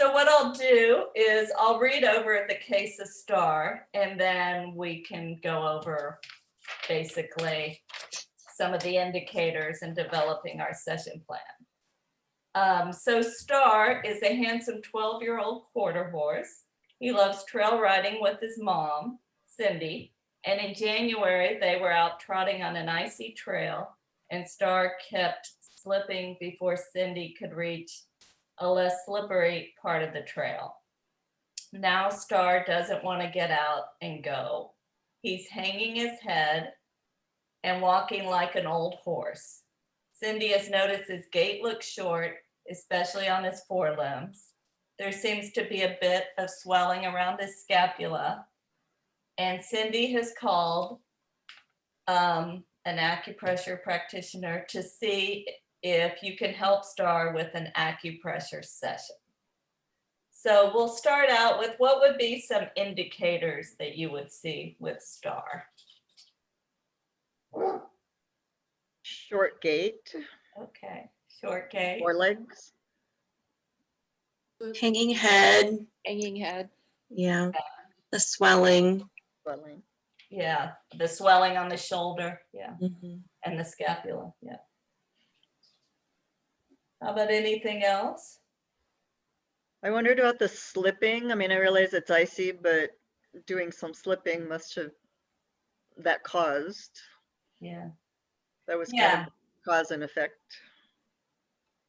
So what I'll do is I'll read over the case of Star, and then we can go over basically some of the indicators in developing our session plan. So Star is a handsome 12-year-old quarter horse. He loves trail riding with his mom, Cindy, and in January they were out trotting on an icy trail, and Star kept slipping before Cindy could reach a less slippery part of the trail. Now Star doesn't want to get out and go. He's hanging his head and walking like an old horse. Cindy has noticed his gait looks short, especially on his forelimbs. There seems to be a bit of swelling around his scapula, and Cindy has called an acupressure practitioner to see if you can help Star with an acupressure session. So we'll start out with what would be some indicators that you would see with Star. Short gait. Okay, short gait. Forelegs. Hanging head. Hanging head. Yeah. The swelling. Swelling. Yeah, the swelling on the shoulder, yeah, Mm-hmm. and the scapula, yeah. How about anything else? I wondered about the slipping. I mean, I realize it's icy, but doing some slipping must have that caused. Yeah, That was Yeah. kind of cause and effect.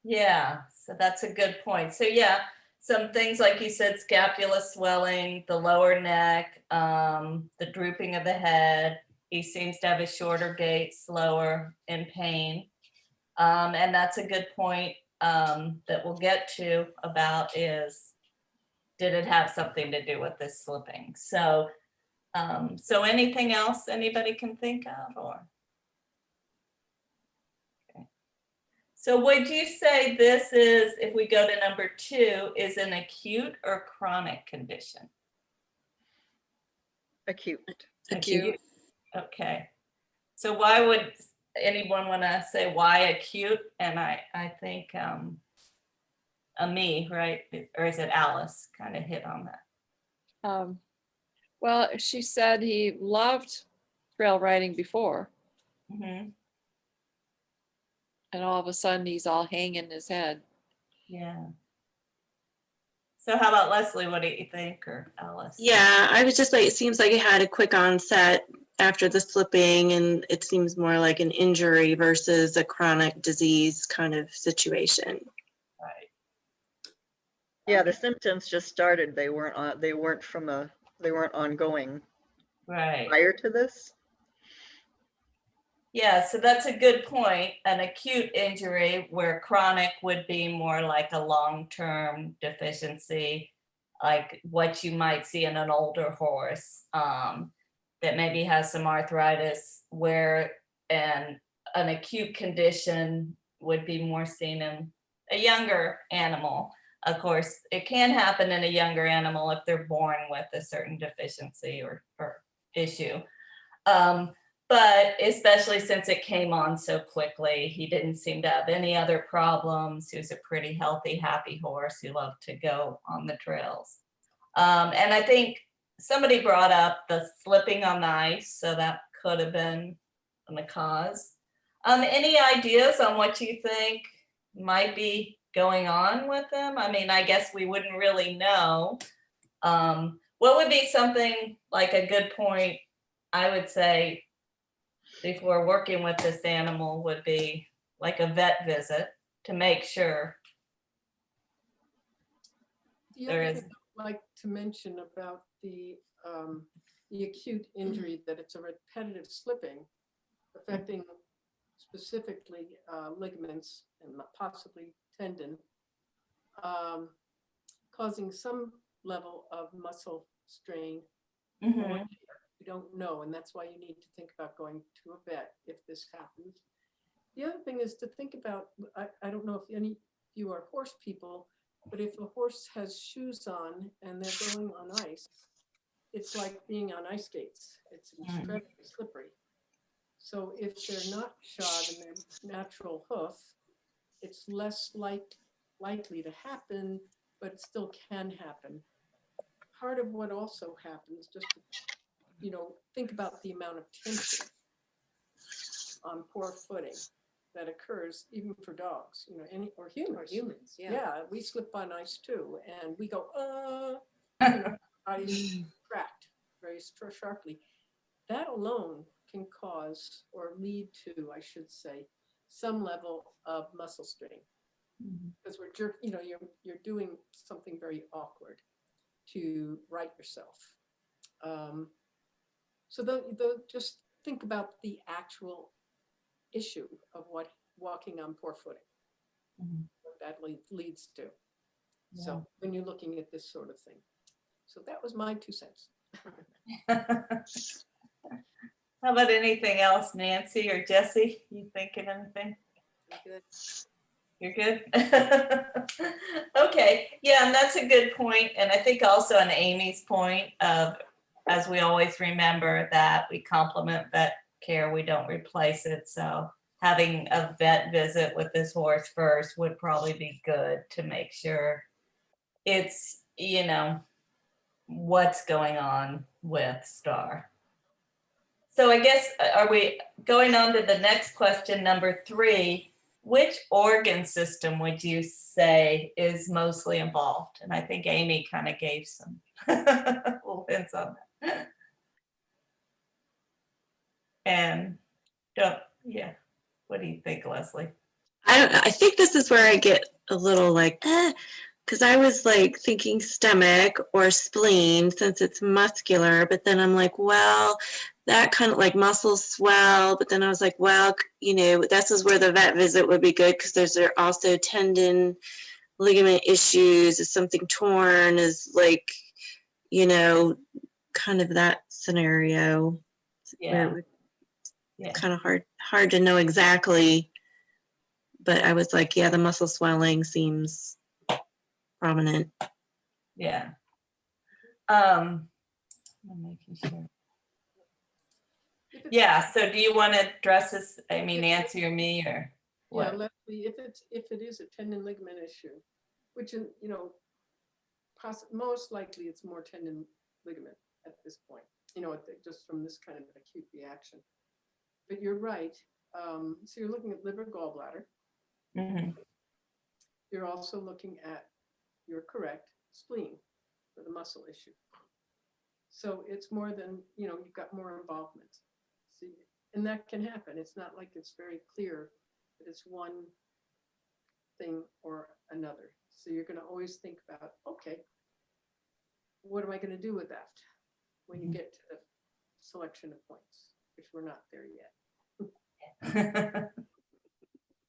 yeah, so that's a good point. So yeah, some things like you said, scapula swelling, the lower neck, the drooping of the head. He seems to have a shorter gait, slower, in pain. And that's a good point that we'll get to about is, did it have something to do with this slipping? So, so anything else anybody can think of, or? Okay. So would you say this is, if we go to number 2, is an acute or chronic condition? Acute. Acute. Okay. So why would anyone want to say why acute? And I think me, right? Or is it Alice kind of hit on that? Well, she said he loved trail riding before, Mm-hmm. and all of a sudden he's all hanging his head. Yeah. So how about Leslie? What do you think, or Alice? Yeah, I was just like, it seems like it had a quick onset after the slipping, and it seems more like an injury versus a chronic disease kind of situation. Right. Yeah, the symptoms just started. They weren't ongoing Right. prior to this. Yeah, so that's a good point. An acute injury where chronic would be more like a long-term deficiency, like what you might see in an older horse that maybe has some arthritis, where an acute condition would be more seen in a younger animal. Of course, it can happen in a younger animal if they're born with a certain deficiency or issue. But especially since it came on so quickly, he didn't seem to have any other problems. He was a pretty healthy, happy horse who loved to go on the trails. And I think somebody brought up the slipping on the ice, so that could have been the cause. Any ideas on what you think might be going on with him? I mean, I guess we wouldn't really know. What would be something like a good point, I would say, before working with this animal would be like a vet visit to make sure. The There other is. thing I'd like to mention about the acute injury, that it's a repetitive slipping affecting specifically ligaments and possibly tendon, causing some level of muscle strain. Mhm. We don't know, and that's why you need to think about going to a vet if this happens. The other thing is to think about, I don't know if any of you are horse people, but if a horse has shoes on and they're going on ice, it's like being on ice skates. It's incredibly slippery. So if they're not shod in their natural hoof, it's less likely to happen but it still can happen. Part of what also happens, just to, think about the amount of tension on poor footing that occurs even for dogs, or humans. Yeah, we slip on ice too, and we go, ice cracked very sharply. That alone can cause or lead to, I should say, some level of muscle strain, because you're doing something very awkward to right yourself. So just think about the actual issue of what walking on poor footing, what that leads to. Yeah. So when you're looking at this sort of thing. So that was my 2 cents. How about anything else, Nancy or Jesse? You think of anything? You're good? Okay, yeah, and that's a good point. And I think also on Amy's point of, as we always remember that we complement vet care, we don't replace it. So having a vet visit with this horse first would probably be good to make sure it's, what's going on with Star. So I guess, are we going on to the next question, number 3? Which organ system would you say is mostly involved? And I think Amy kind of gave some little hints on that. And what do you think, Leslie? I think this is where I get a little like, because I was like thinking stomach or spleen since it's muscular, but then I'm like, well, that kind of like muscles swell. But then I was like, well, this is where the vet visit would be good because there's also tendon, ligament issues. Is something torn? Is like, kind of that scenario. Yeah. Kind of hard to know exactly. But I was like, yeah, the muscle swelling seems prominent. Yeah. I'm making sure. Yeah, so do you want to address this, Nancy or me, or what? Yeah, Leslie, if it is a tendon ligament issue, which, most likely it's more tendon ligament at this point, just from this kind of acute reaction. But you're right. So you're looking at liver, gallbladder. Mhm. You're also looking at, you're correct, spleen for the muscle issue. So it's more than, you've got more involvement. See, and that can happen. It's not like it's very clear that it's one thing or another. So you're going to always think about, okay, what am I going to do with that when you get to the selection of points, which we're not there yet.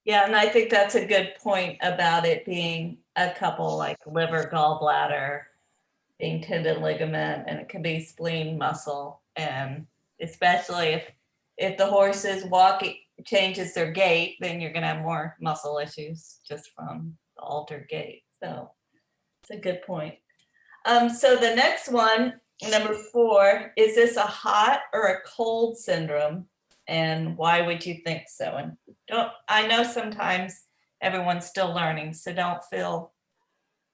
Yeah, and I think that's a good point about it being a couple like liver, gallbladder, being tendon ligament, and it can be spleen, muscle, and especially if the horse is walking, changes their gait, then you're going to have more muscle issues just from the altered gait. So it's a good point. So the next one, number 4, is this a hot or a cold syndrome? And why would you think so? And I know sometimes everyone's still learning, so don't feel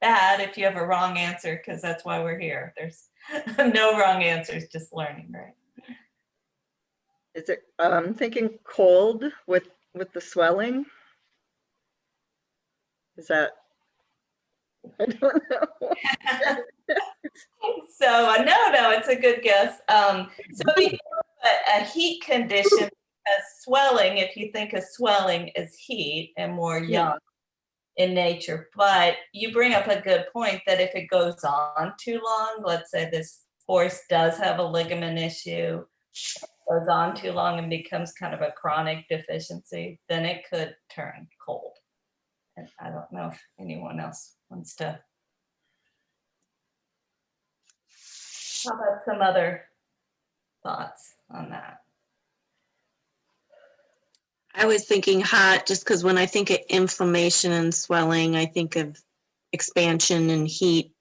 bad if you have a wrong answer, because that's why we're here. There's no wrong answers, just learning, right? Is it, I'm thinking cold with the swelling? Is that, I don't know. So no, it's a good guess. So a heat condition, as swelling, if you think of swelling as heat and more young in nature, but you bring up a good point that if it goes on too long, let's say this horse does have a ligament issue, goes on too long and becomes kind of a chronic deficiency, then it could turn cold. And I don't know if anyone else wants to. How about some other thoughts on that? I was thinking hot just because when I think of inflammation and swelling, I think of expansion and heat,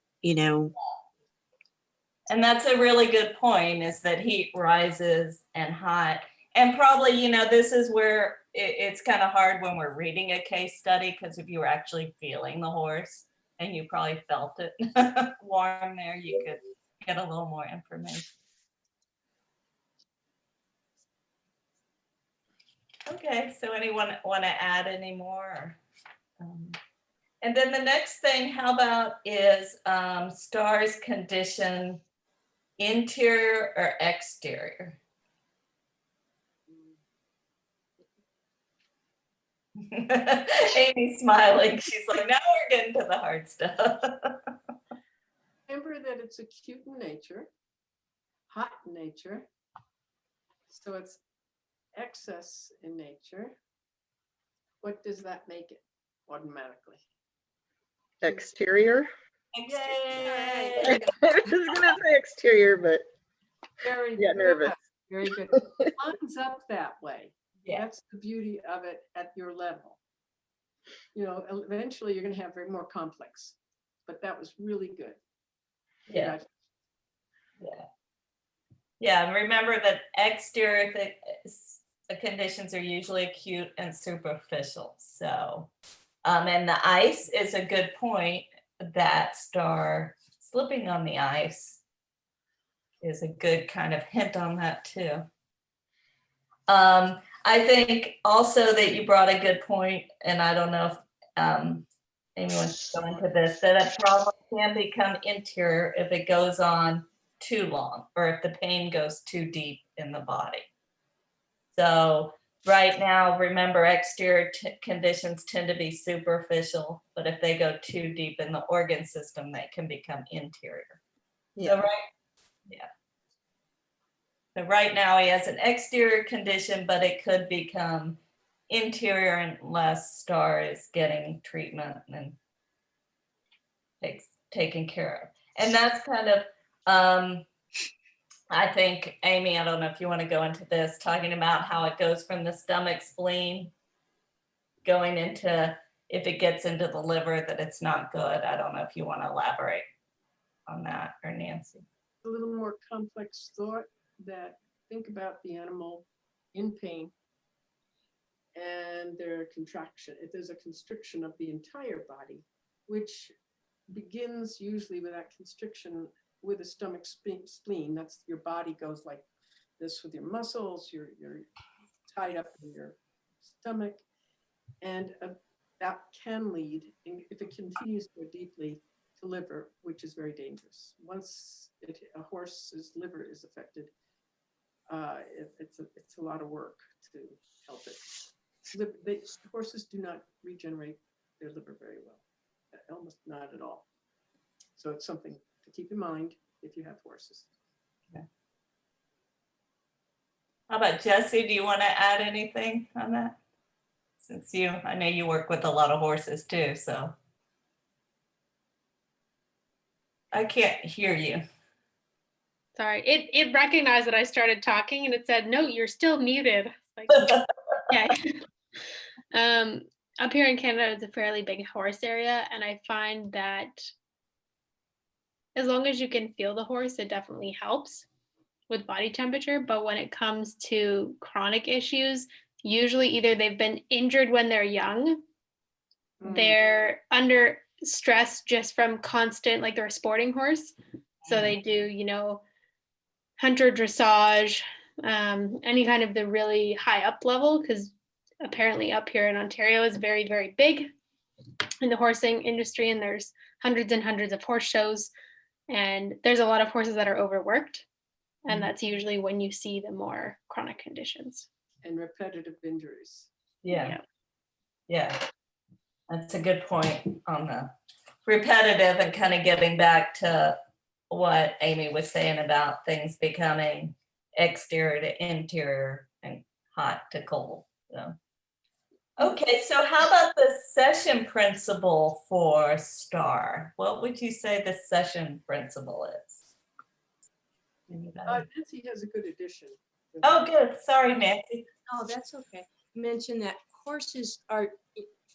And that's a really good point, is that heat rises and hot. And probably, this is where it's kind of hard when we're reading a case study, because if you were actually feeling the horse, and you probably felt it warm there, you could get a little more information. Okay, so anyone want to add any more? And then the next thing, how about is stars condition interior or exterior? Amy's smiling. She's like, now we're getting to the hard stuff. Remember that it's acute in nature, hot in nature. So it's excess in nature. What does that make it automatically? Exterior. Yay! I was gonna say exterior, but Very yeah, nervous. good. Very good. It lines up that way. Yeah. That's the beauty of it at your level. You know, eventually you're going to have very more complex, but that was really good. Yeah. Yeah. Yeah, and remember that exterior conditions are usually acute and superficial. So, and the ice is a good point. That star slipping on the ice is a good kind of hint on that too. I think also that you brought a good point, and I don't know if Amy wants to go into this, that a problem can become interior if it goes on too long or if the pain goes too deep in the body. So right now, remember, exterior conditions tend to be superficial, but if they go too deep in the organ system, they can become interior. Yeah. So so right now he has an exterior condition, but it could become interior unless star is getting treatment and taken care of. And that's kind of, I think, Amy, I don't know if you want to go into this, talking about how it goes from the stomach, spleen, going into, if it gets into the liver, that it's not good. I don't know if you want to elaborate on that, or Nancy. A little more complex thought that think about the animal in pain and their contraction. If there's a constriction of the entire body, which begins usually with that constriction with a stomach spleen. That's your body goes like this with your muscles, you're tied up in your stomach. And that can lead, if it continues to go deeply, to liver, which is very dangerous. Once a horse's liver is affected, it's a lot of work to help it. Horses do not regenerate their liver very well, almost not at all. So it's something to keep in mind if you have horses. Okay. How about Jesse? Do you want to add anything on that? Since I know you work with a lot of horses too, so. I can't hear you. Sorry, it recognized that I started talking and it said, no, you're still muted. Like, okay. Up here in Canada, it's a fairly big horse area, and I find that as long as you can feel the horse, it definitely helps with body temperature. But when it comes to chronic issues, usually either they've been injured when they're young, they're under stress just from constant, like they're a sporting horse. So they do, hunter dressage, any kind of the really high up level, because apparently up here in Ontario is very, very big in the horsing industry, and there's hundreds and hundreds of horse shows, and there's a lot of horses that are overworked, and that's usually when you see the more chronic conditions. And repetitive injuries. Yeah. That's a good point on the repetitive, and kind of getting back to what Amy was saying about things becoming exterior to interior and hot to cold. So. Okay, so how about the session principle for STAR? What would you say the session principle is? Nancy has a good addition. Oh, good. Sorry, Nancy. Oh, that's okay. You mentioned that horses are,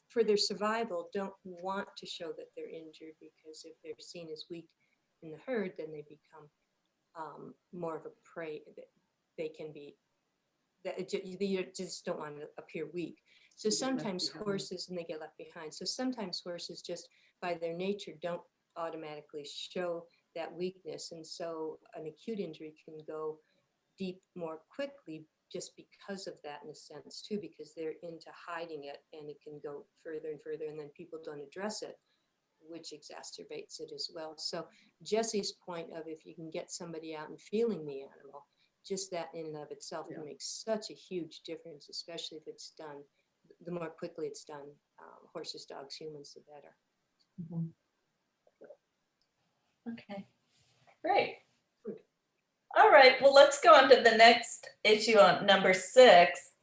for their survival, don't want to show that they're injured, because if they're seen as weak in the herd, then they become more of a prey. They can be, you just don't want to appear weak. So sometimes horses, and they get left behind. So sometimes horses just by their nature don't automatically show that weakness. And so an acute injury can go deep more quickly just because of that, in a sense too, because they're into hiding it, and it can go further and further, and then people don't address it, which exacerbates it as well. So Jesse's point of, if you can get somebody out and feeling the animal, just that in and of itself can make such a huge difference, especially if it's done, the more quickly it's done, horses, dogs, humans, the better. Mhm. Okay, great. All right, well, let's go on to the next issue on number 6.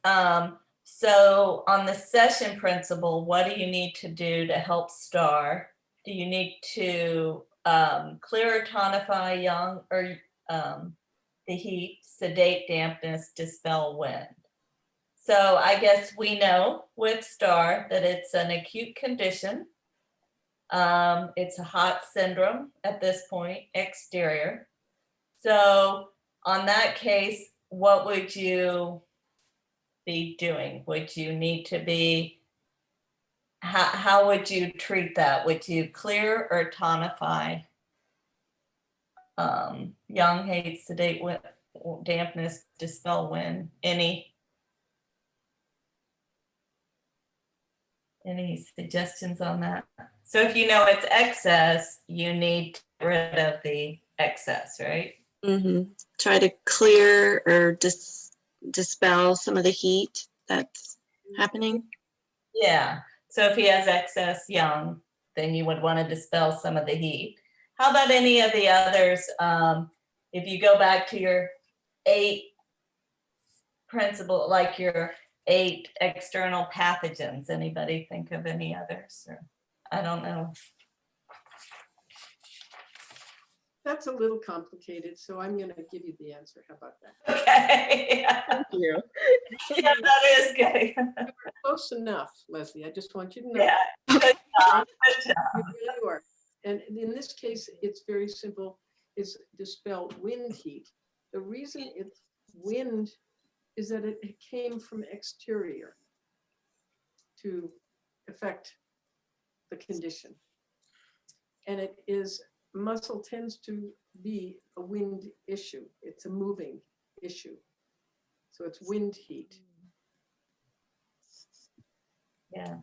So on the session principle, what do you need to do to help STAR? Do you need to clear or tonify young or the heat, sedate dampness, dispel wind? So I guess we know with STAR that it's an acute condition. It's a hot syndrome at this point, exterior. So on that case, what would you be doing? Would you need to be, how would you treat that? Would you clear or tonify? Young, hate, sedate, dampness, dispel wind, any suggestions on that? So if you know it's excess, you need to get rid of the excess, right? Try to clear or dispel some of the heat that's happening. Yeah. So if he has excess young, then you would want to dispel some of the heat. How about any of the others? If you go back to your 8 principle, like your 8 external pathogens, anybody think of any others? Or, I don't know. That's a little complicated, so I'm going to give you the answer. How about that? Okay. Thank you. Yeah, that is good. Close enough, Leslie. I just want you to know. Yeah. Good job. Good job. You really are. And in this case, it's very simple. It's dispel wind heat. The reason it's wind is that it came from exterior to affect the condition. And it is, muscle tends to be a wind issue. It's a moving issue. So it's wind heat. Yeah.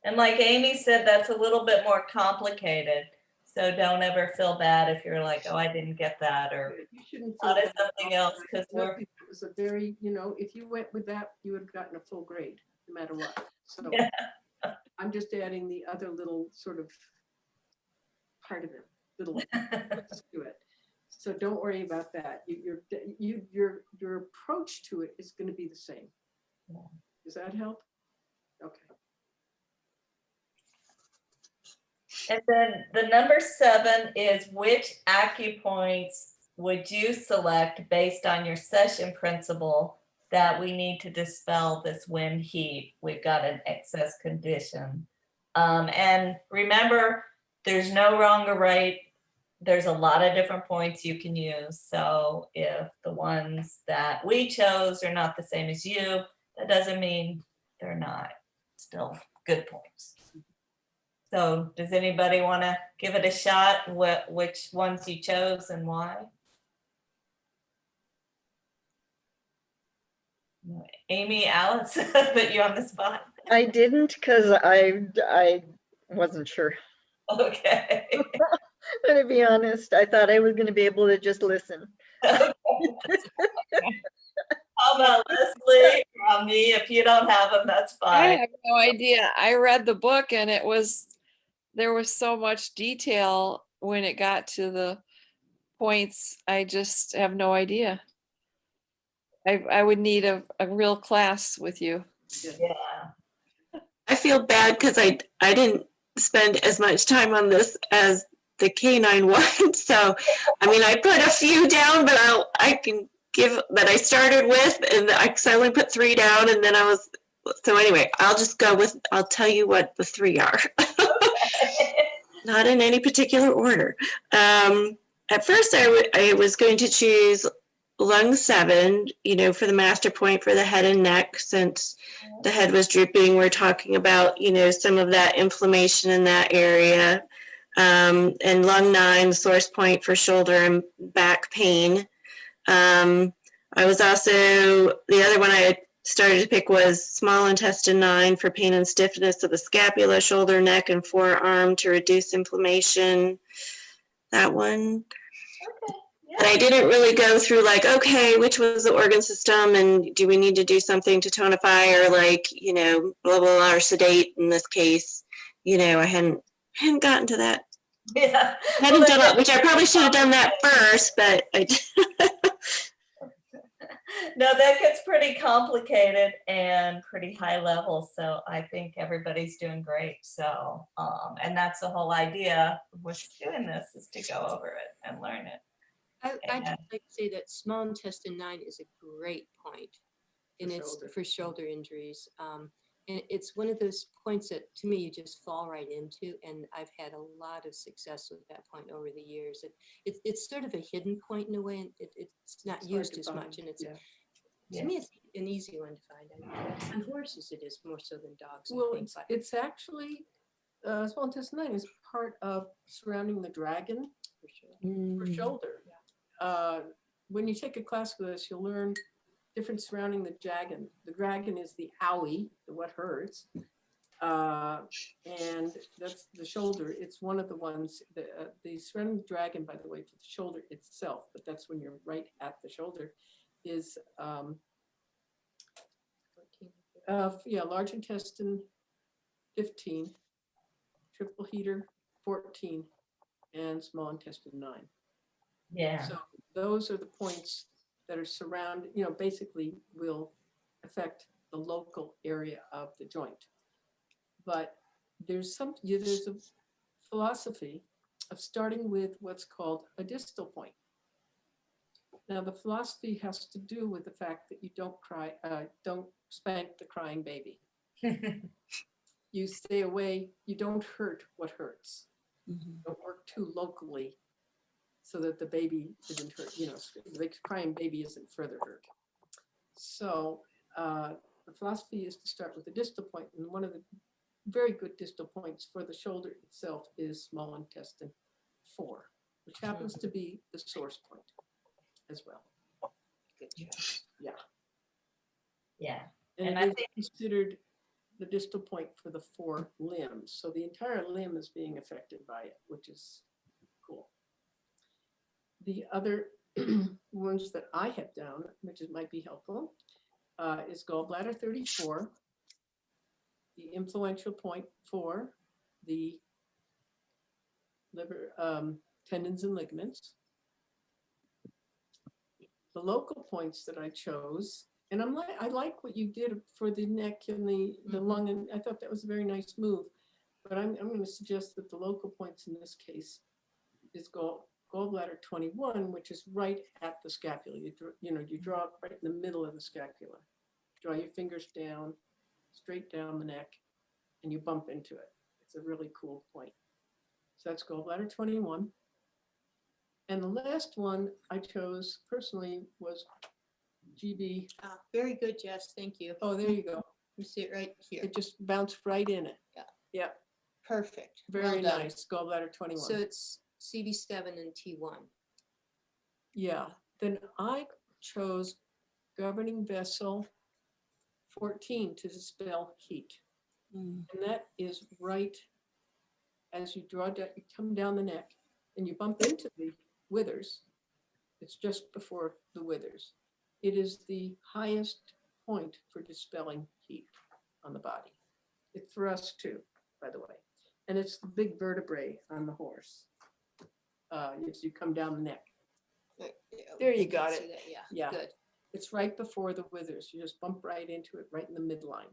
And like Amy said, that's a little bit more complicated. So don't ever feel bad if you're like, oh, I didn't get that, or You shouldn't thought feel of bad. something else, because we're It was a very, if you went with that, you would have gotten a full grade, no matter what. So Yeah. I'm just adding the other little sort of part of it, little twist to it. So don't worry about that. Your approach to it is going to be the same. Yeah. Does that help? Okay. And then the number 7 is, which acupoints would you select based on your session principle that we need to dispel this wind heat? We've got an excess condition. And remember, there's no wrong or right. There's a lot of different points you can use. So if the ones that we chose are not the same as you, that doesn't mean they're not still good points. So does anybody want to give it a shot? Which ones you chose and why? Amy, Alice, put you on the spot. I didn't, because I wasn't sure. Okay. To be honest, I thought I was going to be able to just listen. How about Leslie or me? If you don't have them, that's I fine. have no idea. I read the book and there was so much detail when it got to the points. I just have no idea. I would need a real class with you. Yeah. I feel bad because I didn't spend as much time on this as the canine one. So, I mean, I put a few down, but I can give that I started with, and I only put 3 down, and then so anyway, I'll just go with, I'll tell you what the 3 are. Not in any particular order. At first, I was going to choose lung 7, for the master point for the head and neck, since the head was drooping. We're talking about, some of that inflammation in that area. and lung 9, source point for shoulder and back pain. I was also, the other one I had started to pick was small intestine 9 for pain and stiffness of the scapula, shoulder, neck, and forearm to reduce inflammation. That one. Okay. But I didn't really go through like, okay, which was the organ system and do we need to do something to tonify or like, you know, blah, blah, blah, or sedate in this case. You know, I hadn't gotten to that. Yeah. I hadn't done it, which I probably should have done that first, but I No, that gets pretty complicated and pretty high level. So I think everybody's doing great. So, and that's the whole idea with doing this, is to go over it and learn it. I'd like to say that small intestine 9 is a great point, and it's for shoulder injuries. And it's one of those points that to me you just fall right into, and I've had a lot of success with that point over the years. It's sort of a hidden point in a way, and it's not used as much, and it's to me it's an easy one to find. On horses it is more so than dogs. Well, it's actually, small intestine 9 is part of surrounding the dragon for shoulder. When you take a class with us, you'll learn different surrounding the dragon. The dragon is the owie, the what hurts, and that's the shoulder. It's one of the ones, the surrounding the dragon, by the way, for the shoulder itself, but that's when you're right at the shoulder, is large intestine 15, triple heater 14, and small intestine 9. Yeah. So those are the points that are surrounded, you know, basically will affect the local area of the joint. But there's a philosophy of starting with what's called a distal point. Now the philosophy has to do with the fact that you don't spank the crying baby. You stay away, you don't hurt what hurts. Don't work too locally so that the baby isn't hurt, you know, the crying baby isn't further hurt. So the philosophy is to start with the distal point, and one of the very good distal points for the shoulder itself is small intestine 4, which happens to be the source point as well. Good job. Yeah. Yeah. And I it is think considered the distal point for the 4 limbs. So the entire limb is being affected by it, which is cool. The other ones that I have down, which might be helpful, is gallbladder 34, the influential point for the liver, tendons and ligaments. The local points that I chose, and I like what you did for the neck and the lung, and I thought that was a very nice move. But I'm going to suggest that the local points in this case is gallbladder 21, which is right at the scapula. You draw it right in the middle of the scapula. Draw your fingers down, straight down the neck, and you bump into it. It's a really cool point. So that's gallbladder 21. And the last one I chose personally was GB. Very good, Jess. Thank you. Oh, there you go. You see it right here. It just bounced right in it. Yeah. Yeah. Perfect. Very Well done. nice. Gallbladder 21. So it's CV7 and T1. Yeah. Then I chose governing vessel 14 to dispel heat. And that is right as you draw down, you come down the neck and you bump into the withers. It's just before the withers. It is the highest point for dispelling heat on the body. It's for us too, by the way. And it's the big vertebrae on the horse. As you come down the neck. There you got it. Yeah. Yeah. Good. It's right before the withers. You just bump right into it, right in the midline.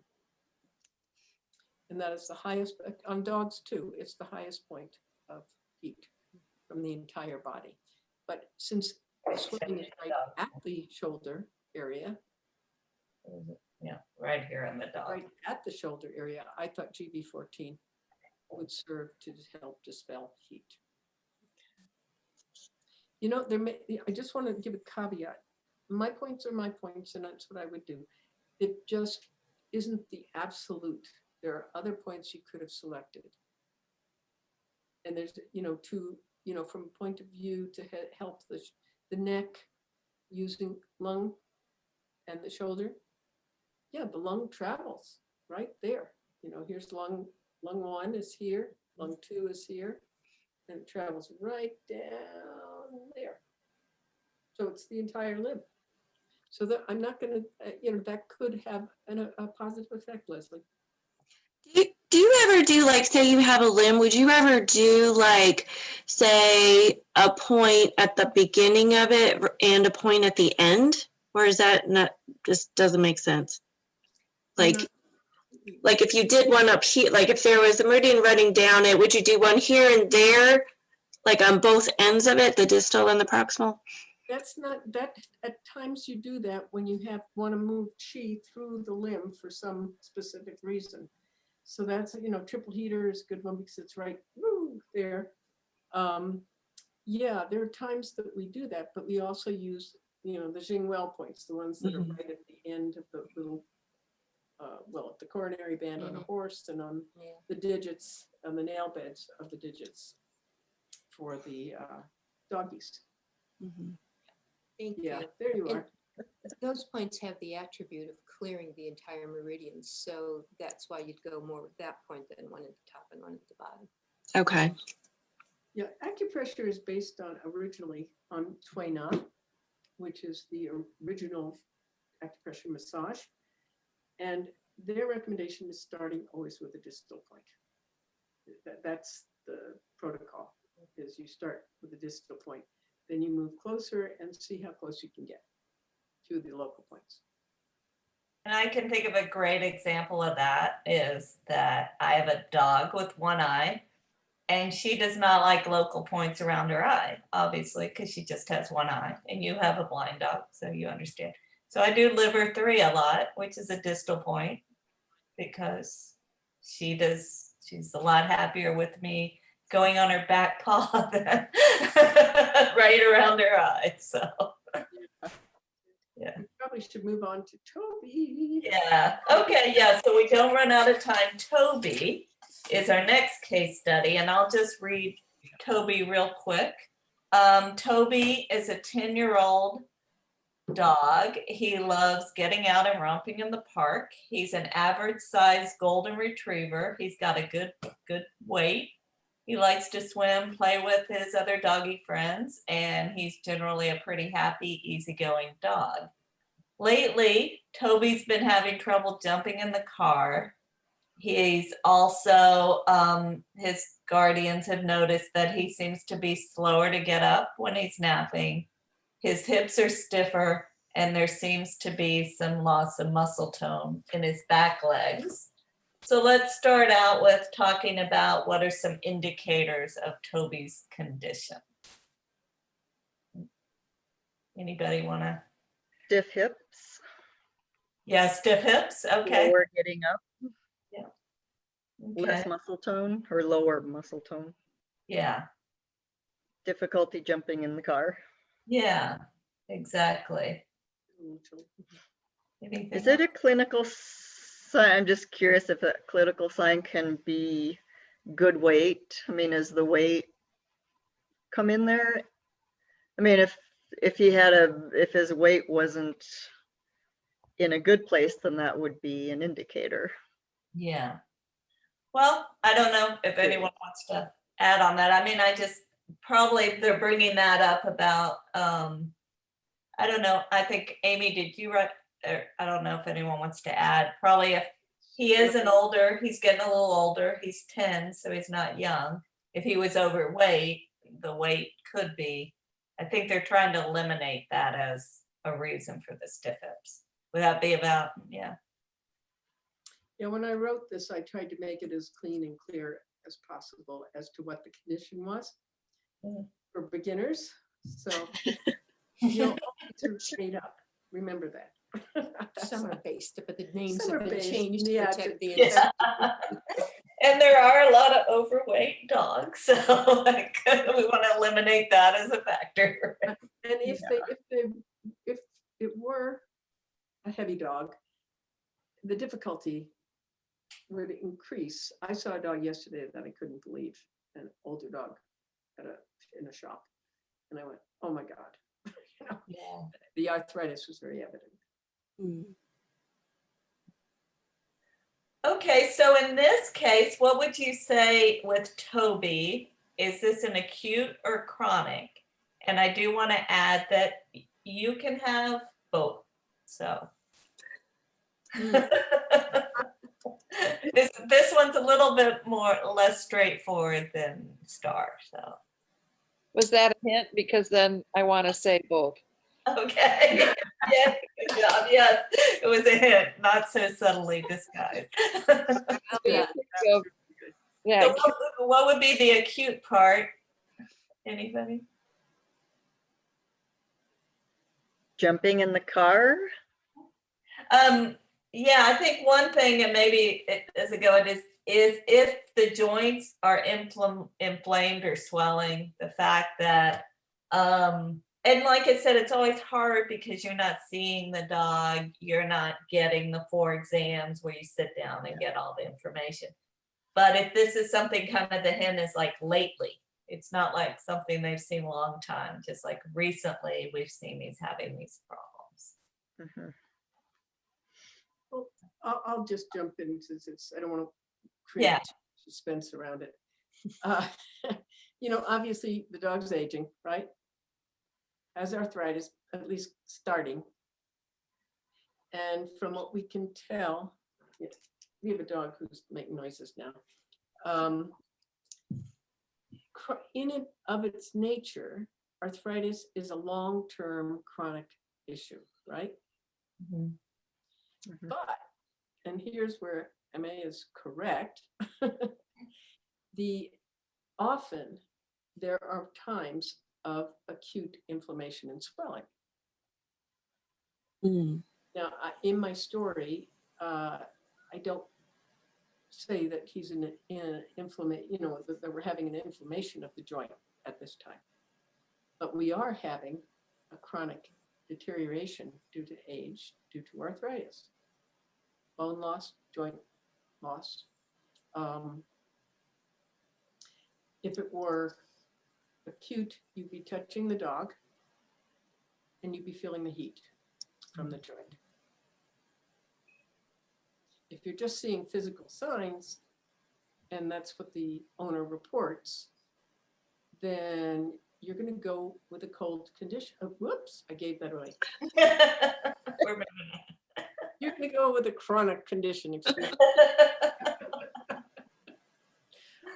And that is the highest, on dogs too, it's the highest point of heat from the entire body. But since the swimming is right at the shoulder area, yeah, right here in the dog. right at the shoulder area, I thought GB14 would serve to help dispel heat. You know, I just want to give a caveat. My points are my points, and that's what I would do. It just isn't the absolute. There are other points you could have selected. And there's, from a point of view to help the neck using lung and the shoulder. Yeah, the lung travels right there. Here's lung 1 is here, lung 2 is here, and it travels right down there. So it's the entire limb. So that I'm not going to, that could have a positive effect, Leslie. Do you ever do, like, say you have a limb, would you ever do, like, say, a point at the beginning of it and a point at the end? Or is that not, just doesn't make sense? Like if you did one up here, like if there was a meridian running down it, would you do one here and there, like on both ends of it, the distal and the proximal? That's not, that at times you do that when you want to move chi through the limb for some specific reason. So that's, triple heater is a good one because it's right there. Yeah, there are times that we do that, but we also use, the Jingwell points, the ones that are right at the end of the little, at the coronary band on a horse and on the digits, on the nail beds of the digits for the doggies. Thank Yeah, you. there you And are. those points have the attribute of clearing the entire meridian. So that's why you'd go more with that point than one at the top and one at the bottom. Okay. Yeah, acupressure is based originally on Tui Na, which is the original acupressure massage. And their recommendation is starting always with a distal point. That's the protocol, is you start with a distal point. Then you move closer and see how close you can get to the local points. And I can think of a great example of that is that I have a dog with one eye, and she does not like local points around her eye, obviously, because she just has one eye. And you have a blind dog, so you understand. So I do liver 3 a lot, which is a distal point, because she's a lot happier with me going on her back paw than right around her eye. So yeah. We probably should move on to Toby. Yeah. Okay. Yeah. So we don't run out of time. Toby is our next case study, and I'll just read Toby real quick. Toby is a 10-year-old dog. He loves getting out and romping in the park. He's an average size golden retriever. He's got a good weight. He likes to swim, play with his other doggy friends, and he's generally a pretty happy, easygoing dog. Lately, Toby's been having trouble jumping in the car. He's also, his guardians have noticed that he seems to be slower to get up when he's napping. His hips are stiffer, and there seems to be some loss of muscle tone in his back legs. So let's start out with talking about what are some indicators of Toby's condition. Anybody want to? Stiff hips, Yeah, stiff hips. Okay. lower getting up, Okay. less muscle tone or lower muscle tone, Yeah. difficulty jumping in the car. Yeah. Exactly. Anything Is it else? a clinical sign? I'm just curious if a clinical sign can be good weight. I mean, is the weight come in there? I mean, if his weight wasn't in a good place, then that would be an indicator. Yeah. Well, I don't know if anyone wants to add on that. I mean, probably they're bringing that up about, I don't know. I think, Amy, did you write, I don't know if anyone wants to add. Probably if he is he's getting a little older. He's 10, so he's not young. If he was overweight, the weight could be, I think they're trying to eliminate that as a reason for the stiff hips. Would that be about, yeah. Yeah, when I wrote this, I tried to make it as clean and clear as possible as to what the condition was for beginners. So you'll always made up. Remember that. Summer-based, but the names have been Summer-based, changed to yeah, protect the Yeah. And there are a lot of overweight dogs, so like, we want to eliminate that as a factor. And if it were a heavy dog, the difficulty would increase. I saw a dog yesterday that I couldn't believe, an older dog in a shop. And I went, oh my God. You know, Yeah. the arthritis was very evident. Mm. Okay, so in this case, what would you say with Toby? Is this an acute or chronic? And I do want to add that you can have both. So this one's a little bit less straightforward than Star. So Was that a hint? Because then I want to say both. okay, yeah, good job. Yes, it was a hint, not so subtly disguised. Yeah. Yeah, So what would be the acute part? Anybody? Jumping in the car? Yeah, I think one thing, and maybe as a go, is if the joints are inflamed or swelling, the fact that, and like I said, it's always hard because you're not seeing the dog, you're not getting the 4 exams where you sit down and get all the information. But if this is something kind of the hint is like lately, it's not like something they've seen a long time, just like recently we've seen he's having these problems. Mhm. Well, I'll just jump in since I don't want to create Yeah. suspense around it. You know, obviously the dog's aging, right? Has arthritis, at least starting. And from what we can tell, yeah, we have a dog who's making noises now. In and of its nature, arthritis is a long-term chronic issue, right? Mhm. Mhm. But, and here's where MA is correct, often there are times of acute inflammation and swelling. Mm. Now, in my story, I don't say that he's in inflammation, you know, that we're having an inflammation of the joint at this time. But we are having a chronic deterioration due to age, due to arthritis, bone loss, joint loss. If it were acute, you'd be touching the dog and you'd be feeling the heat from the joint. If you're just seeing physical signs, and that's what the owner reports, then you're going to go with a cold condition. Oh, whoops, I gave that away. You're going to go with a chronic condition. Excuse me.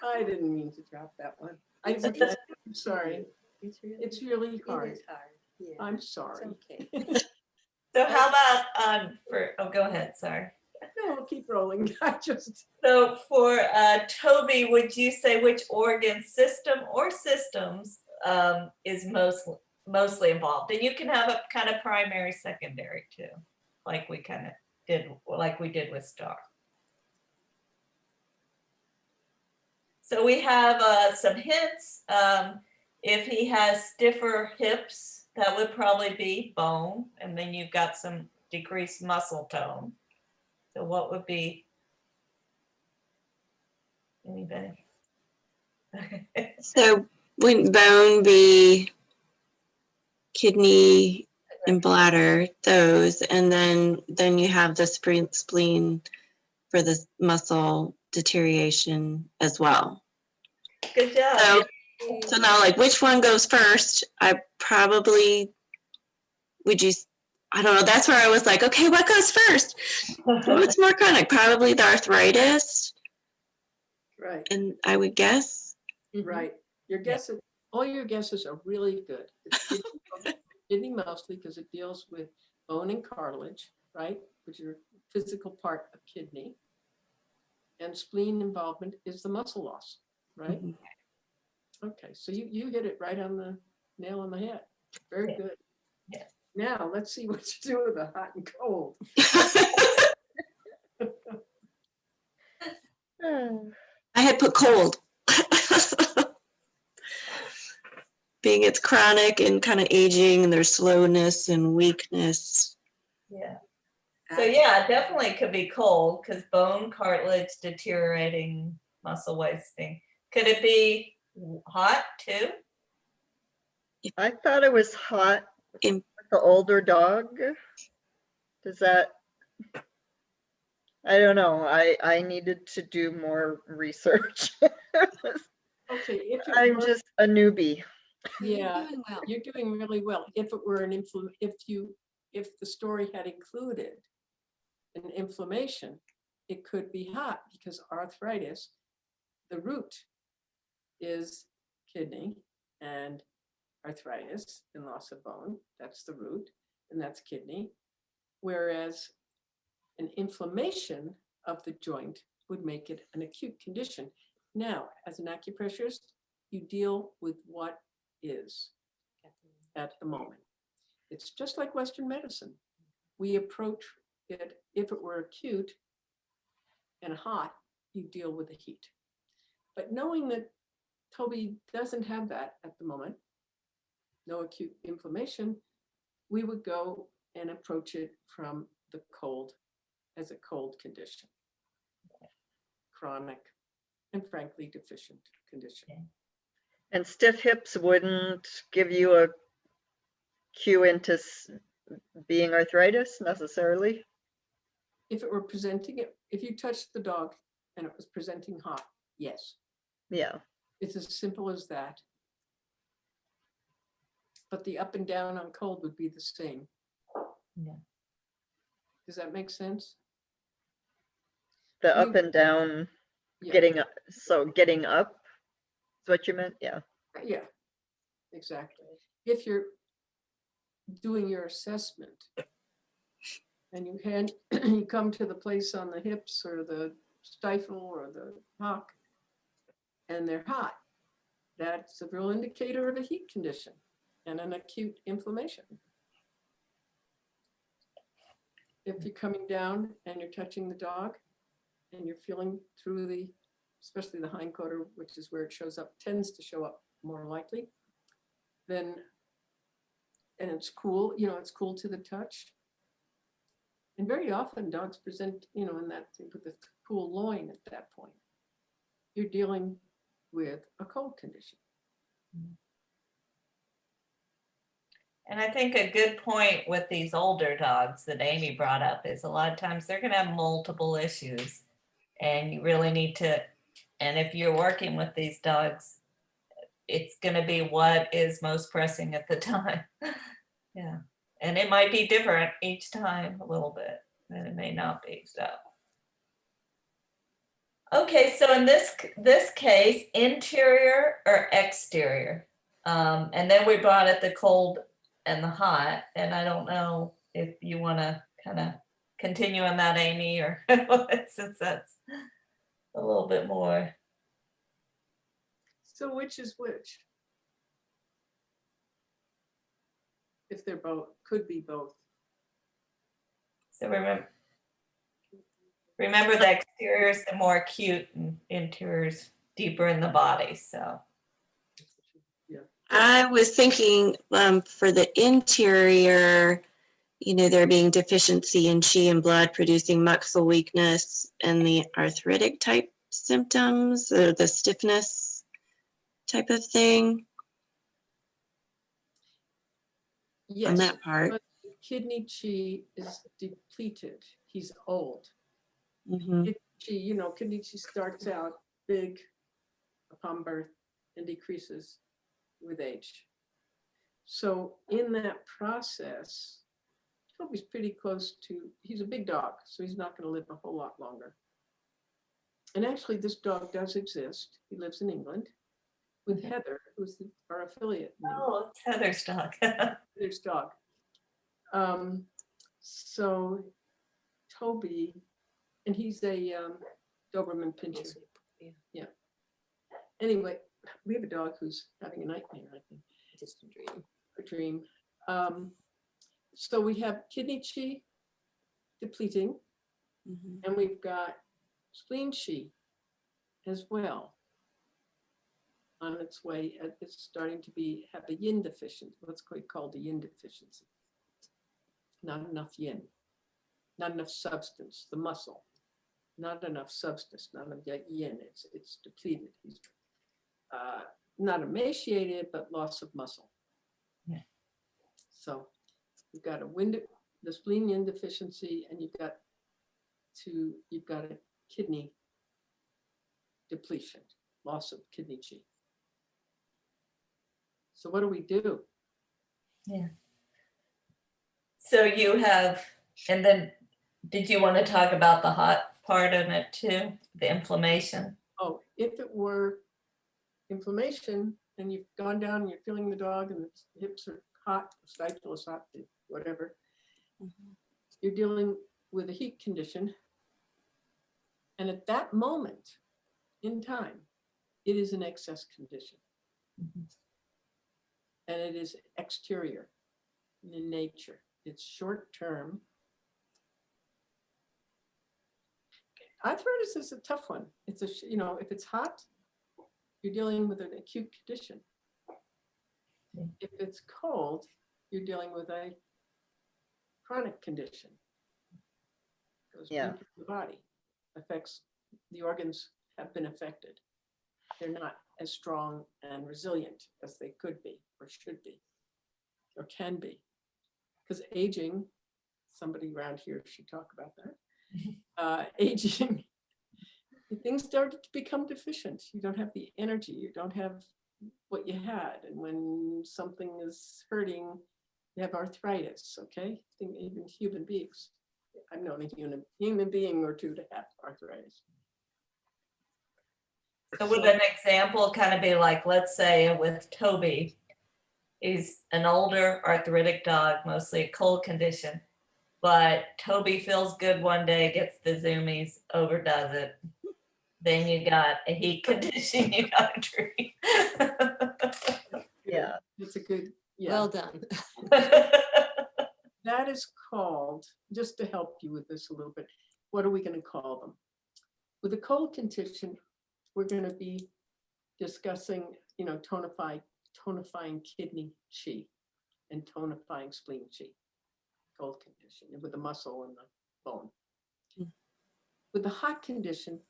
I didn't mean to drop that one. I'm sorry. It's really hard. It is hard. Yeah. I'm It's sorry. okay. So how about go ahead, sorry. No, I'll keep rolling. So for Toby, would you say which organ system or systems is mostly involved? And you can have a kind of primary, secondary too, like we did with Star. So we have some hints. If he has stiffer hips, that would probably be bone, and then you've got some decreased muscle tone. So what would be anybody? So wouldn't bone be kidney and bladder, those, and then you have the spleen for the muscle deterioration as well. Good job. So now, like, which one goes first? I probably I don't know. That's where I was like, okay, what goes first? What's more chronic? Probably the arthritis. Right. And I would guess. Right. Your guesses, all your guesses are really good. It's kidney mostly because it deals with bone and cartilage, right? Which are physical part of kidney. And spleen involvement is the muscle loss, right? Mm-hmm. Okay, so you hit it right on the nail on the head. Very good. Yeah. Now let's see what you do with the hot and cold. I had put cold. Being it's chronic and kind of aging, and there's slowness and weakness. Yeah. So yeah, definitely could be cold because bone, cartilage deteriorating, muscle wasting. Could it be hot too? I thought it was hot In- with the older dog. Does that? I don't know. I needed to do more research. Okay, if it I'm were, just a newbie. You're yeah, doing well. you're doing really well. If it were an if the story had included an inflammation, it could be hot because arthritis, the root is kidney, and arthritis and loss of bone, that's the root, and that's kidney. Whereas an inflammation of the joint would make it an acute condition. Now, as an acupressurist, you deal with what is at the moment. It's just like Western medicine. We approach it, if it were acute and hot, you deal with the heat. But knowing that Toby doesn't have that at the moment, no acute inflammation, we would go and approach it from the cold, as a cold condition, chronic and frankly deficient condition. And stiff hips wouldn't give you a cue into being arthritis necessarily. If it were presenting it, if you touched the dog and it was presenting hot, yes, Yeah. it's as simple as that. But the up and down on cold would be the same. Yeah. Does that make sense? The up We- and down, Yeah. getting up. So getting up is what you meant? Yeah. Yeah, exactly. If you're doing your assessment and you come to the place on the hips or the stifle or the hock and they're hot, that's a real indicator of a heat condition and an acute inflammation. If you're coming down and you're touching the dog and you're feeling through the, especially the hindquarter, which is where it shows up, tends to show up more likely, then, and it's cool, it's cool to the touch. And very often dogs present, in that thing with the cool loin at that point. You're dealing with a cold condition. And I think a good point with these older dogs that Amy brought up is a lot of times they're going to have multiple issues, and you really need to, and if you're working with these dogs, it's going to be what is most pressing at the time. Yeah. And it might be different each time a little bit, and it may not be. So. Okay, so in this case, interior or exterior, and then we brought it the cold and the hot, and I don't know if you want to kind of continue on that, Amy, or since that's a little bit more. So which is which? If they're both, could be both. So remember the exterior is the more acute and interior is deeper in the body. So I was thinking for the interior, there being deficiency in qi and blood producing muscle weakness and the arthritic type symptoms or the stiffness type of thing. Yes, on that part. but kidney qi is depleted. He's old. Mhm. Kidney qi starts out big upon birth and decreases with age. So in that process, Toby's pretty close to, he's a big dog, so he's not going to live a whole lot longer. And actually, this dog does exist. He lives in England with Heather, who's our affiliate. oh, it's Heather's dog. Heather's dog. So Toby, and he's a Doberman Pinscher. Yeah. Anyway, we have a dog who's having a nightmare, I think. Just a dream. So we have kidney qi depleting, and we've got spleen qi as well on its way. It's starting to have a yin deficiency, what's called a yin deficiency. Not enough yin, not enough substance, the muscle, not enough substance, not enough yin, it's depleted. not emaciated, but loss of muscle. Yeah. So you've got the spleen insufficiency, and you've got a kidney depletion, loss of kidney chi. So what do we do? Yeah. So you have, and then did you want to talk about the hot part of it too? The inflammation? Oh, if it were inflammation and you've gone down and you're feeling the dog and its hips are hot, the stifle is hot, whatever, you're dealing with a heat condition. And at that moment in time, it is an excess condition. And it is exterior in nature. It's short term. Arthritis is a tough one. It's if it's hot, you're dealing with an acute condition. If it's cold, you're dealing with a chronic condition. Goes Yeah. into the body, affects the organs have been affected. They're not as strong and resilient as they could be or should be or can be. Because aging, somebody around here should talk about that. Aging, things start to become deficient. You don't have the energy, you don't have what you had. And when something is hurting, you have arthritis, okay? Think even human beings. I've known a human being or two to have arthritis. So would an example kind of be like, let's say with Toby, he's an older arthritic dog, mostly a cold condition, but Toby feels good one day, gets the zoomies, overdoes it. Then you got a heat condition you got to treat. Yeah. It's a good, yeah. Well done. That is called, just to help you with this a little bit, what are we going to call them? With a cold condition, we're going to be discussing, tonifying kidney chi and tonifying spleen chi, cold condition, with the muscle and the bone. With the hot condition,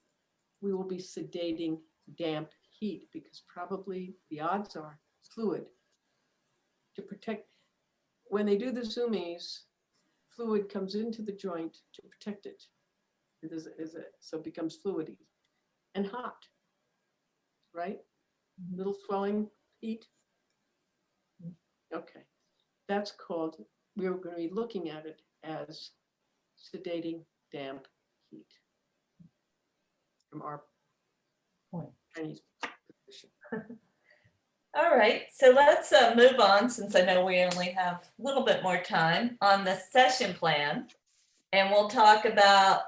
we will be sedating damp heat because probably the odds are fluid to protect. When they do the zoomies, fluid comes into the joint to protect it. So it becomes fluidy and hot, right? Little swelling, heat. Okay, that's called, we're going to be looking at it as sedating damp heat from our Chinese position. All right, so let's move on, since I know we only have a little bit more time on the session plan. And we'll talk about,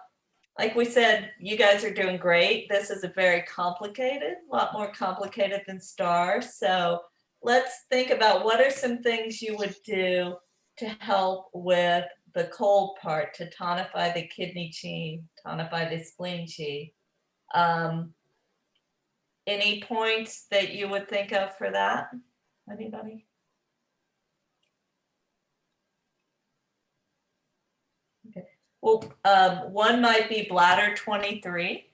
like we said, you guys are doing great. This is a very complicated, a lot more complicated than STAR. So let's think about what are some things you would do to help with the cold part, to tonify the kidney chi, tonify the spleen chi. Any points that you would think of for that? Anybody? Okay. Well, one might be bladder 23.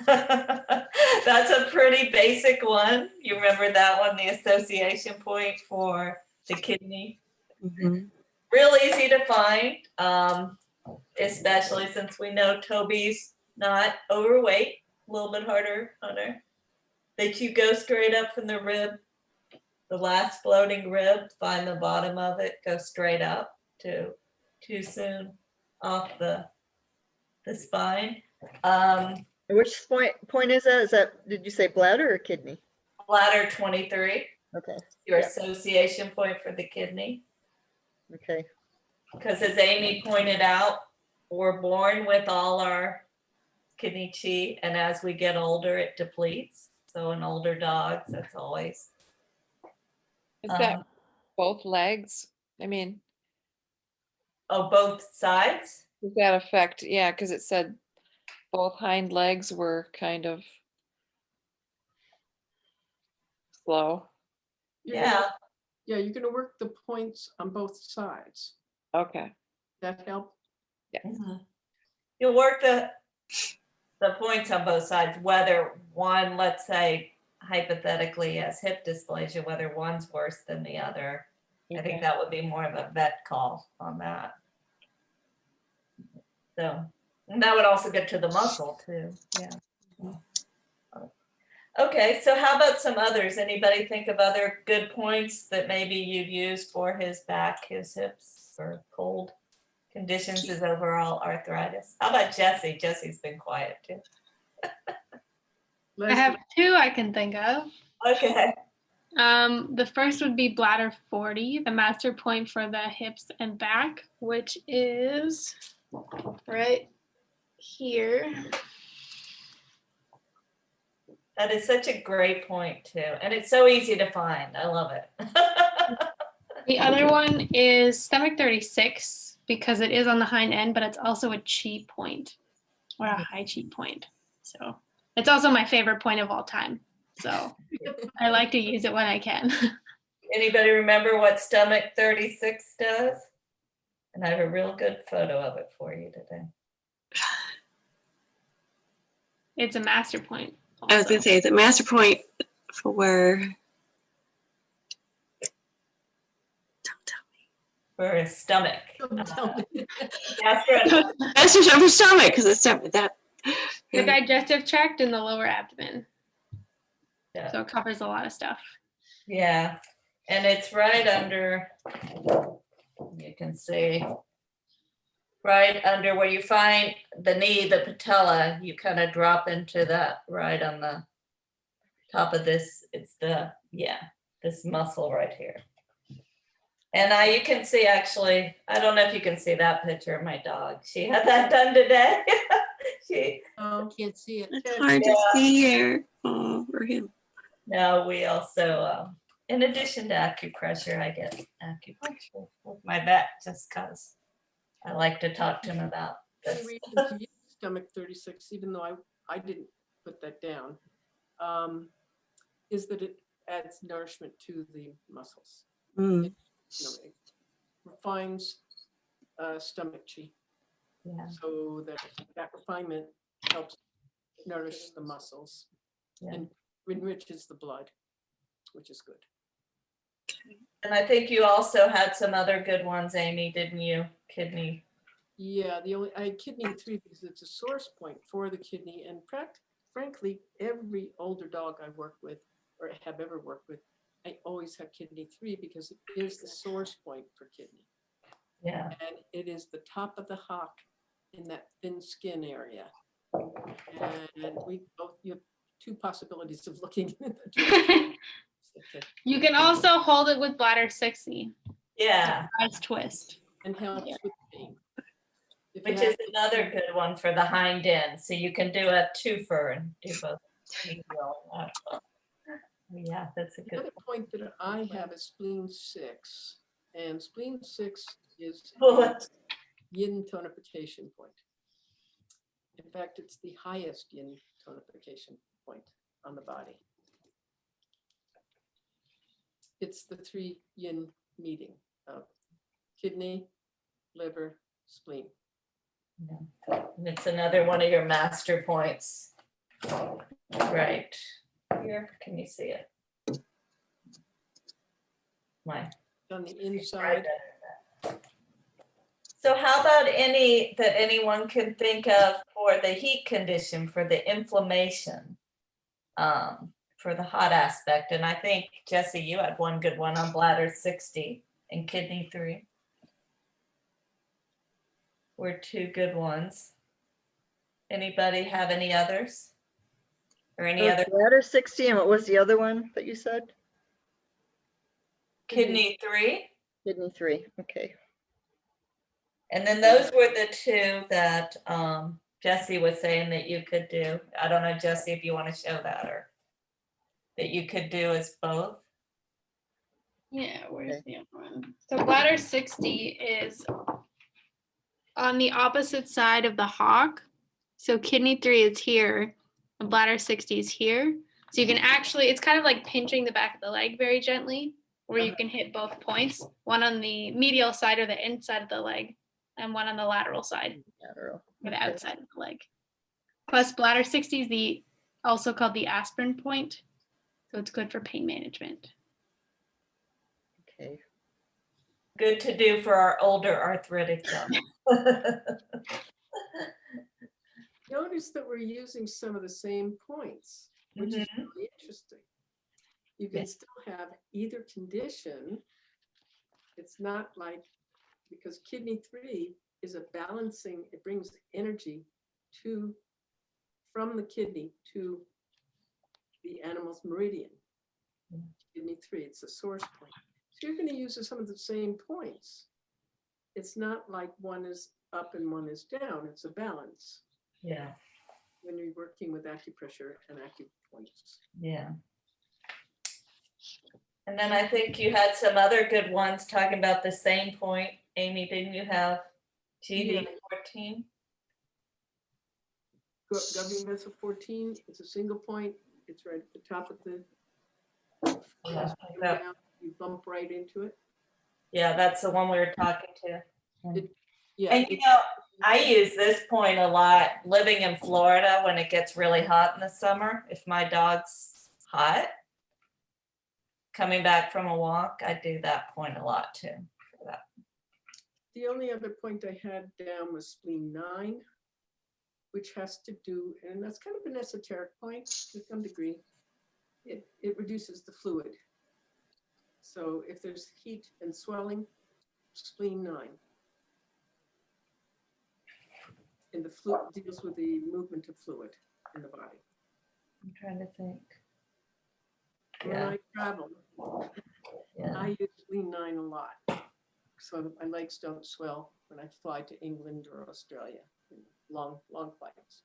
That's a pretty basic one. You remember that one, the association point for the kidney? Mhm. Real easy to find, especially since we know Toby's not overweight, a little bit harder on her. That you go straight up from the rib, the last floating rib, find the bottom of it, go straight up to too soon off the spine. Which point is that? Did you say bladder or kidney? Bladder 23, Okay. your Yeah. association point for the kidney. Okay. Because as Amy pointed out, we're born with all our kidney chi, and as we get older, it depletes. So in older dogs, that's always. Is that both legs? I mean, Oh, both sides? does that affect? Yeah, because it said both hind legs were kind of slow. Yeah. Yeah, you're going to work the points on both sides. Okay. That help? Mhm. You'll work the points on both sides, whether one, let's say, hypothetically has hip dysplasia, whether one's worse than the other. I think that would be more of a vet call on that. So, and that would also get to the muscle too, yeah. Okay, so how about some others? Anybody think of other good points that maybe you've used for his back, his hips, or cold conditions, his overall arthritis? How about Jesse? Jesse's been quiet too. I have two I can think of. Okay. The first would be bladder 40, the master point for the hips and back, which is right here. That is such a great point too. And it's so easy to find. I love it. The other one is stomach 36 because it is on the hind end, but it's also a chi point or a high chi point. So it's also my favorite point of all time. So I like to use it when I can. Anybody remember what stomach 36 does? And I have a real good photo of it for you today. It's a master point. I was going to say, is it master point for where? Don't tell For his stomach. Don't tell me. Gastro- me. Master point for stomach, because it's that. The digestive tract and the lower abdomen. Yeah. So it covers a lot of stuff. Yeah, and it's right under, you can see, right under where you find the knee, the patella, you kind of drop into that right on the top of this. It's the, yeah, this muscle right here. And you can see actually, I don't know if you can see that picture of my dog. She had that done today. Oh, Can't see it. It's hard to see here. Oh, for him. No, we also, in addition to acupressure, I get acupuncture with my vet just because I like to talk to him about the this. reason to use stomach 36, even though I didn't put that down, is that it adds nourishment to the muscles. Mm. It refines stomach chi, Yeah, so that refinement helps nourish the muscles yeah. and enriches the blood, which is good. And I think you also had some other good ones, Amy, didn't you? Kidney. Yeah, I had kidney 3 because it's a source point for the kidney, and frankly, every older dog I work with or have ever worked with, I always have kidney 3 because it is the source point for kidney. Yeah. And it is the top of the hock in that thin skin area. And you have 2 possibilities of looking at the You can also hold it with bladder 60. Yeah, Nice twist. and helps with pain. If you which have- is another good one for the hind end. So you can do a twofer and do both. Yeah, that's a The good other point that I have is spleen 6, and spleen 6 is bullet. yin tonification point. In fact, it's the highest yin tonification point on the body. It's the 3 yin meeting of kidney, liver, spleen. Yeah. And it's another one of your master points. Right here, can you see it? My. On the inside, So how about any that anyone can think of for the heat condition, for the inflammation, for the hot aspect? And I think, Jesse, you had one good one on bladder 60 and kidney 3. Were 2 good ones. Anybody have any others? Or any other? Bladder 60, and what was the other one that you said? Kidney 3. Kidney 3, okay. And then those were the 2 that Jesse was saying that you could do. I don't know, Jesse, if you want to show that or that you could do as both. Yeah, where's the other one? So bladder 60 is on the opposite side of the hock. So kidney 3 is here and bladder 60 is here. So you can actually, it's kind of like pinching the back of the leg very gently, where you can hit both points, one on the medial side or the inside of the leg, and one on the lateral side Lateral. or the Okay. outside of the leg. Plus bladder 60 is also called the aspirin point. So it's good for pain management. Okay. Good to do for our older arthritic dogs. Notice that we're using some of the same points, which is really interesting. You can still have either condition. It's not like, because kidney 3 is a balancing, it brings energy from the kidney to the animal's meridian. Kidney 3, it's a source point. So you're going to use some of the same points. It's not like one is up and one is down. It's a balance. Yeah, When you're working with acupressure and acupoints. yeah. And then I think you had some other good ones talking about the same point. Amy, didn't you have GD 14? Governing vessel 14, it's a single point. It's right at the top of the you bump right into it. Yeah, that's the one we were talking to. Yeah. And you know, I use this point a lot living in Florida when it gets really hot in the summer. If my dog's hot, coming back from a walk, I do that point a lot too. For that. The only other point I had down was spleen 9, which has to do, and that's kind of an esoteric point to some degree. It reduces the fluid. So if there's heat and swelling, spleen 9. And the fluid deals with the movement of fluid in the body. I'm trying to think. When I travel, Yeah. I use spleen 9 a lot. So my legs don't swell when I fly to England or Australia, long flights.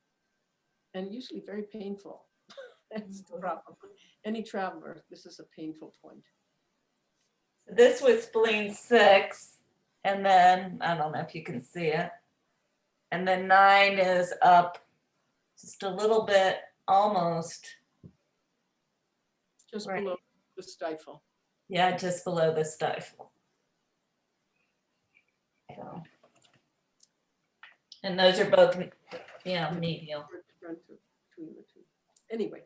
And usually very painful. That's the problem. Any traveler, this is a painful point. This was spleen 6, and then I don't know if you can see it. And then 9 is up just a little bit, almost. Just Right. below the stifle. Yeah, just below the stifle. So. And those are both, yeah, medial. Front between the two. Anyway,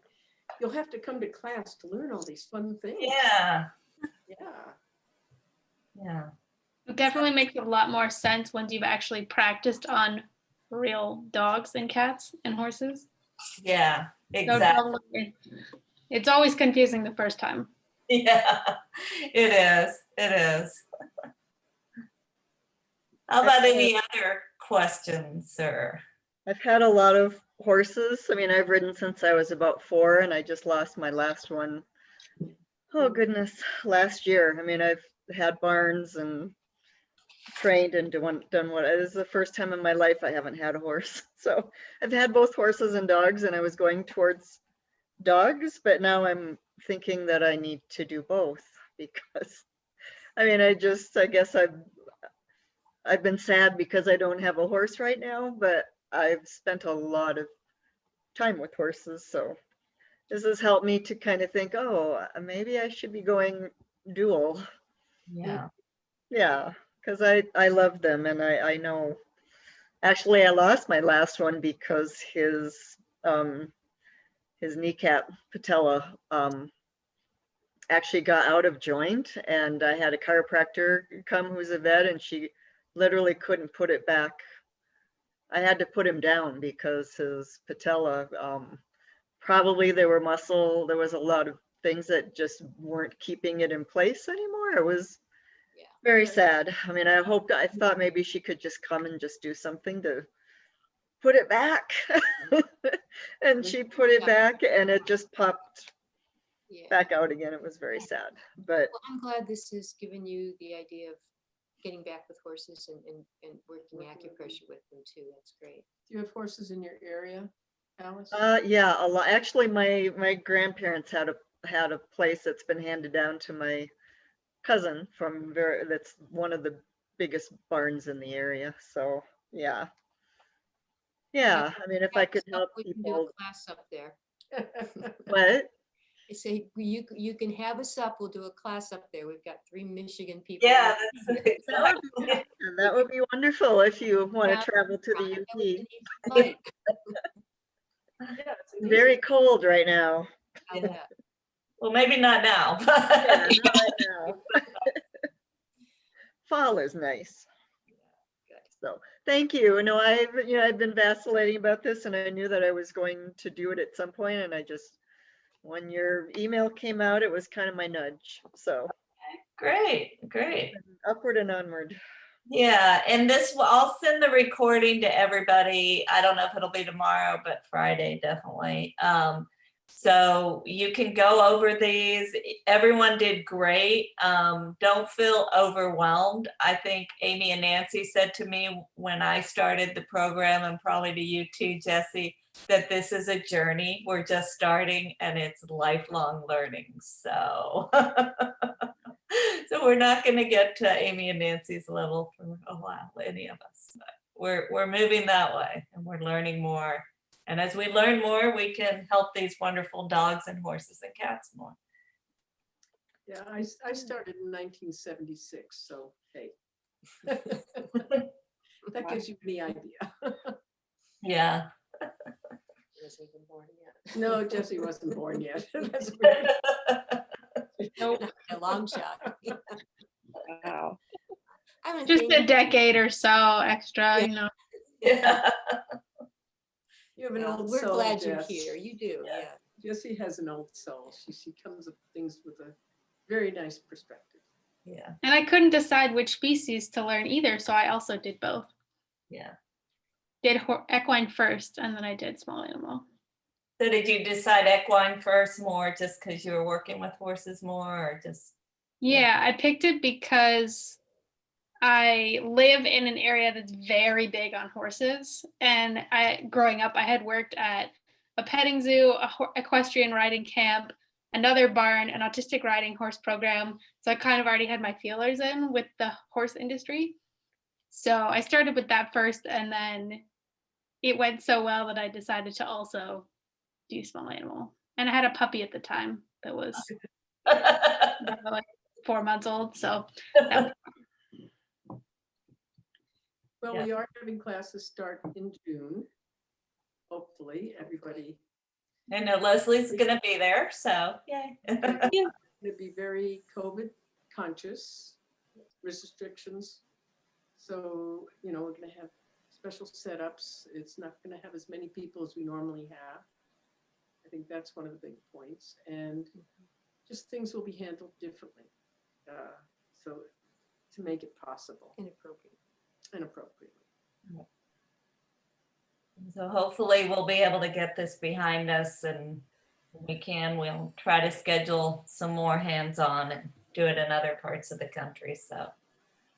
you'll have to come to class to learn all these fun things. Yeah, Yeah. yeah. It definitely makes a lot more sense once you've actually practiced on real dogs and cats and horses. Yeah, So exactly. it's always confusing the first time. Yeah, it is. It is. How about any other questions, sir? I've had a lot of horses. I mean, I've ridden since I was about 4, and I just lost my last one. Oh goodness, last year. I mean, I've had barns and trained and done what. This is the first time in my life I haven't had a horse. So I've had both horses and dogs, and I was going towards dogs, but now I'm thinking that I need to do both because, I mean, I guess I've been sad because I don't have a horse right now, but I've spent a lot of time with horses. So this has helped me to kind of think, oh, maybe I should be going dual. Yeah. Yeah, because I love them, and I know. Actually, I lost my last one because his kneecap patella actually got out of joint, and I had a chiropractor come who's a vet, and she literally couldn't put it back. I had to put him down because his patella, probably there was a lot of things that just weren't keeping it in place anymore. It was very sad. I mean, I thought maybe she could just come and just do something to put it back. And she put it back and it just popped back out again. It was very sad, but Well, I'm glad this has given you the idea of getting back with horses and working acupressure with them too. That's great. Do you have horses in your area, Alice? yeah, a lot. Actually, my grandparents had a place that's been handed down to my cousin that's one of the biggest barns in the area. So yeah. I mean, if I could help We can do people. a class up there. What? I say, you can have us up. We'll do a class up there. We've got 3 Michigan people. Yeah, that's exactly. That would be wonderful if you want Yeah, to travel to That the was UP. the need for flight. Yeah, it's Very cold right now. I bet. Well, maybe not now. Yeah, not right now. Fall is nice. So, thank you. No, I've been vacillating about this, and I knew that I was going to do it at some point, and I just, when your email came out, it was kind of my nudge. So, Great, great. upward and onward. Yeah, and I'll send the recording to everybody. I don't know if it'll be tomorrow, but Friday definitely. So you can go over these. Everyone did great. Don't feel overwhelmed. I think Amy and Nancy said to me when I started the program, and probably to you too, Jesse, that this is a journey. We're just starting and it's lifelong learning. So so we're not going to get to Amy and Nancy's level for a while, any of us. But we're moving that way, and we're learning more. And as we learn more, we can help these wonderful dogs and horses and cats more. Yeah, I started in 1976, so hey. That gives you any idea. Yeah. Wasn't even born yet. No, Jesse wasn't born yet. That's weird. Nope. A long shot. Wow. I wanna Just thank a decade or so extra, you know. Yeah. You have an Well, old we're soul, glad you're Jess. here. You do, Yeah. yeah. Jessie has an old soul. She comes at things with a very nice perspective. Yeah. And I couldn't decide which species to learn either, so I also did both. Yeah. Did equine first, and then I did small animal. So did you decide equine first more just because you were working with horses more, or just? Yeah, I picked it because I live in an area that's very big on horses. And growing up, I had worked at a petting zoo, equestrian riding camp, another barn, an autistic riding horse program. So I kind of already had my feelers in with the horse industry. So I started with that first, and then it went so well that I decided to also do small animal. And I had a puppy at the time that was like 4 months old. So that Well, Yeah. we are having classes start in June. Hopefully, everybody I know Leslie's gonna be there, so yay. to be very COVID conscious, restrictions. So, we're going to have special setups. It's not going to have as many people as we normally have. I think that's one of the big points. And just things will be handled differently. So to make it possible Inappropriate. and appropriately. So hopefully we'll be able to get this behind us, and we'll try to schedule some more hands-on and do it in other parts of the country. So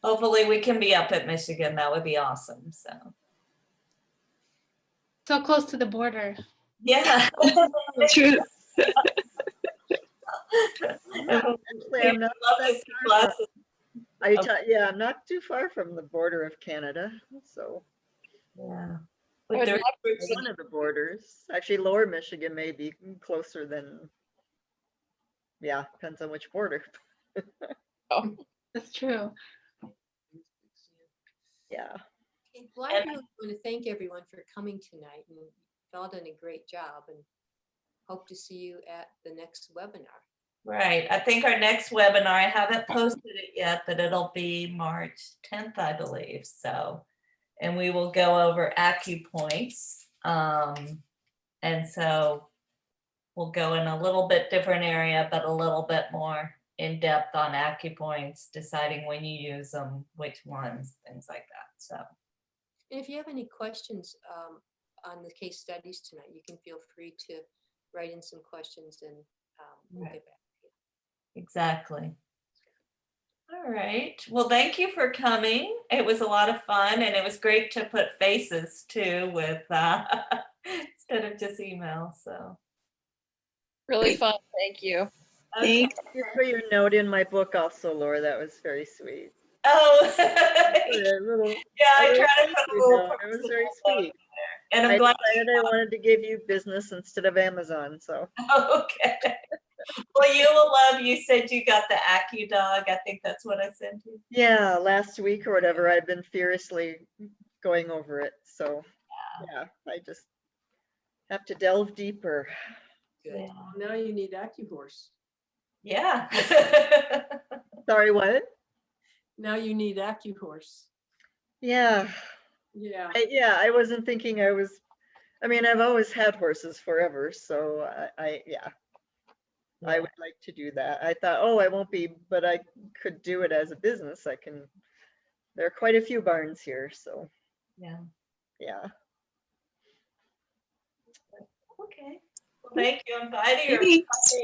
hopefully we can be up at Michigan. That would be awesome. So close to the border. yeah. True. Actually, I'm not Love that to see far classes. yeah, I'm not too far from the border of Canada, so Yeah. I But would there love to is one of the borders. Actually, Lower Michigan may be closer than, yeah, depends on which border. Oh, That's true. Yeah. Okay, well, I really want to thank everyone for coming tonight, and you've all done a great job, and hope to see you at the next webinar. right. I think our next webinar, I haven't posted it yet, but it'll be March 10th, I believe. So, and we will go over acupoints. And so we'll go in a little bit different area, but a little bit more in depth on acupoints, deciding when you use them, which ones, things like that. So, And if you have any questions on the case studies tonight, you can feel free to write in some questions, and we'll Right. get back to you. exactly. All right. Well, thank you for coming. It was a lot of fun, and it was great to put faces too with instead of just email. So, really fun. Thank you. okay. Thanks. Thank you for your note in my book also, Laura. That was very sweet. Oh, Put a little, yeah. I little try to put a thank you little note. It was very personal note sweet. and I I'm glad. decided I wanted to give you business instead of Amazon, so. Okay. Well, you will love. You said you got the AccuDog. I think that's what I sent you. Yeah, last week or whatever, I've been furiously going over it, so, yeah, I just have to delve deeper. Good. Yeah. Now you need AccuHorse. Yeah. Sorry, what? Now you need AccuHorse. Yeah, Yeah. I wasn't thinking I was, I mean, I've always had horses forever, so yeah, I Yeah. would like to do that. I thought, oh, I won't be, but I could do it as a business. There are quite a few barns here, so Yeah. yeah. Okay. Well, thank you. I'm glad you're Thanks.